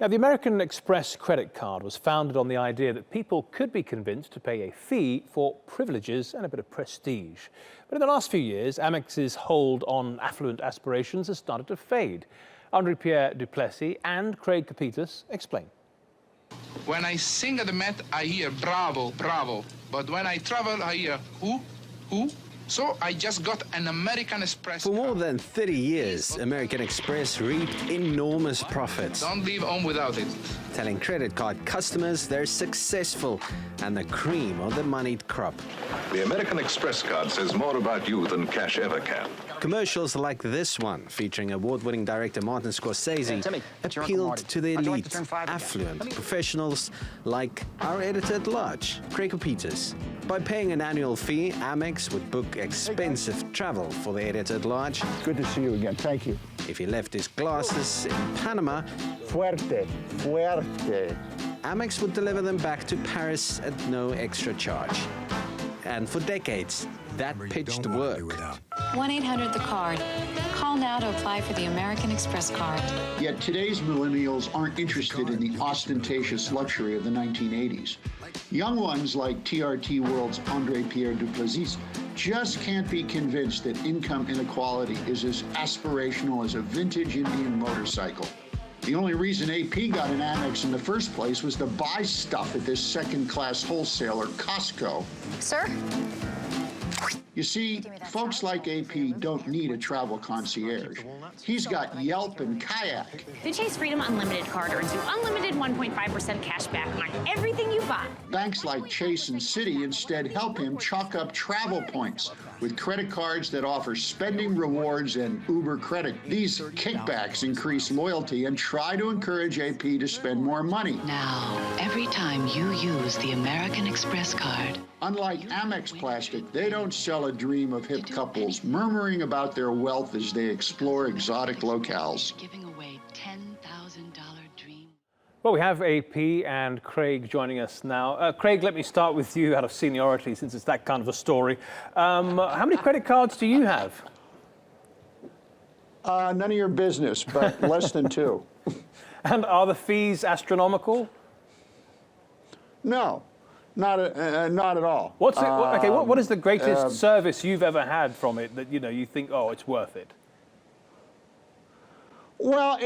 Now, the American Express credit card was founded on the idea that people could be convinced to pay a fee for privileges and a bit of prestige. But in the last few years, Amex's hold on affluent aspirations has started to fade. André-Pierre Duplessis and Craig Capitas explain. When I sing at the Met, I hear bravo, bravo. But when I travel, I hear who, who. So I just got an American Express For more card. than 30 years, American Express reaped enormous profits, Don't leave home without it. telling credit card customers they're successful and the cream of the moneyed crop. The American Express card says more about you than cash ever can. Commercials like this one, featuring award-winning director Martin Scorsese, appealed to the elite, affluent professionals like our editor-at-large, Craig Capitas. By paying an annual fee, Amex would book expensive travel for the editor-at-large. Good to see you again. Thank you. If he left his glasses in Panama, Fuerte, fuerte. Amex would deliver them back to Paris at no extra charge. And for decades, that pitched worked. 1-800-THE-CARD. Call now to apply for the American Express card. Yet today's millennials aren't interested in the ostentatious luxury of the 1980s. Young ones like TRT World's André-Pierre Duplessis just can't be convinced that income inequality is as aspirational as a vintage Indian motorcycle. The only reason AP got an Amex in the first place was to buy stuff at this second-class wholesaler, Costco. Sir? You see, folks like AP don't need a travel concierge. He's got Yelp and Kayak. The Chase Freedom Unlimited card earns you unlimited 1.5% cash back on everything you buy. Banks like Chase and Citi instead help him chalk up travel points with credit cards that offer spending rewards and Uber credit. These kickbacks increase loyalty and try to encourage AP to spend more money. Now, every time you use the American Express card, Unlike Amex Plastic, they don't sell a dream of hip couples murmuring about their wealth as they explore exotic locales. giving away $10,000 dream. Well, we have AP and Craig joining us now. Craig, let me start with you out of seniority, since it's that kind of a story. How many credit cards do you have? None of your business, but less than 2. And are the fees astronomical? No, not at all. What is the greatest service you've ever had from it that you think, oh, it's worth it? Well,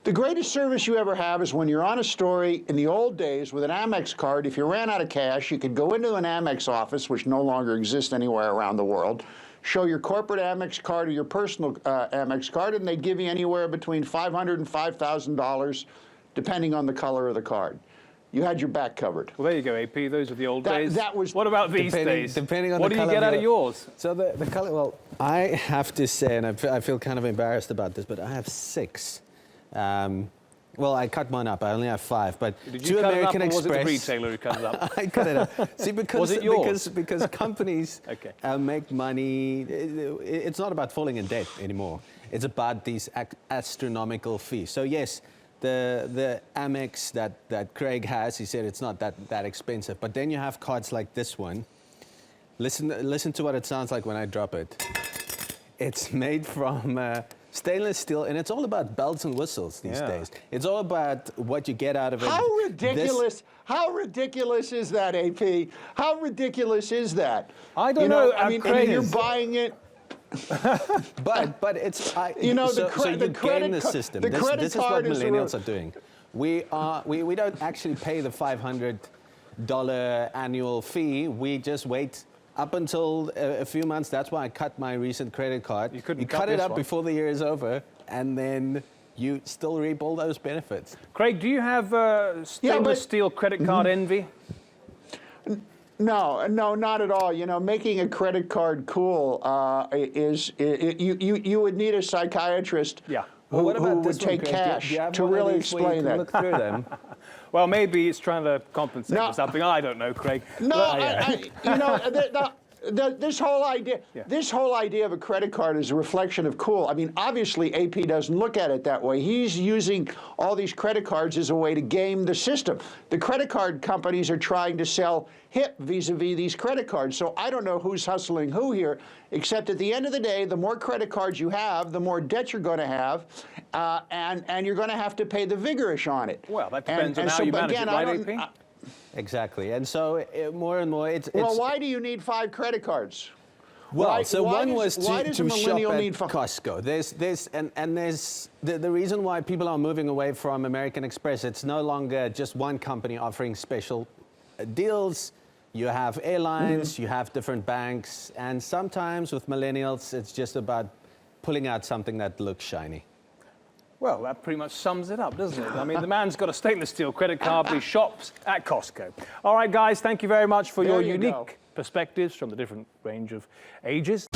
the greatest service you ever have is when you're on a story in the old days with an Amex card. If you ran out of cash, you could go into an Amex office, which no longer exists anywhere around the world, show your corporate Amex card or your personal Amex card, and they'd give you anywhere between $500 and $5,000, depending on the color of the card. You had your back covered. Well, there you go, AP. Those are the old days. That was what about these days? Depending on what the do you color get out of yours? So the color, well, I have to say, and I feel kind of embarrassed about this, but I have 6. Well, I cut mine up. I only have 5, but Did you cut American it up, or was Express. it the retailer who cut it up? I cut it up. See, because Was it yours? because companies Okay. make money. It's not about falling in debt anymore. It's about these astronomical fees. So yes, the Amex that Craig has, he said it's not that expensive. But then you have cards like this one. Listen to what it sounds like when I drop it. It's made from stainless steel, and it's all about bells and whistles these days. It's all about what you get out of it. How ridiculous! How ridiculous is that, AP? How ridiculous is that? I don't know. I mean, Craig, you're buying it. But it's so you game the system. This is what millennials are doing. We don't actually pay the $500 annual fee. We just wait up until a few months. That's why I cut my recent credit card. You cut it up before the year is over, and then you still reap all those benefits. Craig, do you have stainless steel credit card envy? No, not at all. Making a credit card cool you would need a psychiatrist who would take cash to really explain that. Look through them. Well, maybe it's trying to compensate for something. I don't know, Craig. No, This whole idea of a credit card is a reflection of cool. I mean, obviously AP doesn't look at it that way. He's using all these credit cards as a way to game the system. The credit card companies are trying to sell hip vis-a-vis these credit cards. So I don't know who's hustling who here, except at the end of the day, the more credit cards you have, the more debt you're going to have, and you're going to have to pay the vigorish on it. Well, that depends on how you manage it, right, AP? Exactly. And so more and more, it's... Well, why do you need 5 credit cards? Well, why one was why does a to shop millennial at need Costco. There's the reason why people are moving away from American Express. It's no longer just one company offering special deals. You have airlines, you have different banks, and sometimes with millennials, it's just about pulling out something that looks shiny. Well, that pretty much sums it up, doesn't it? I mean, the man's got a stainless steel credit card, but he shops at Costco. All right, guys, thank you very much for your unique perspectives from the different range of ages.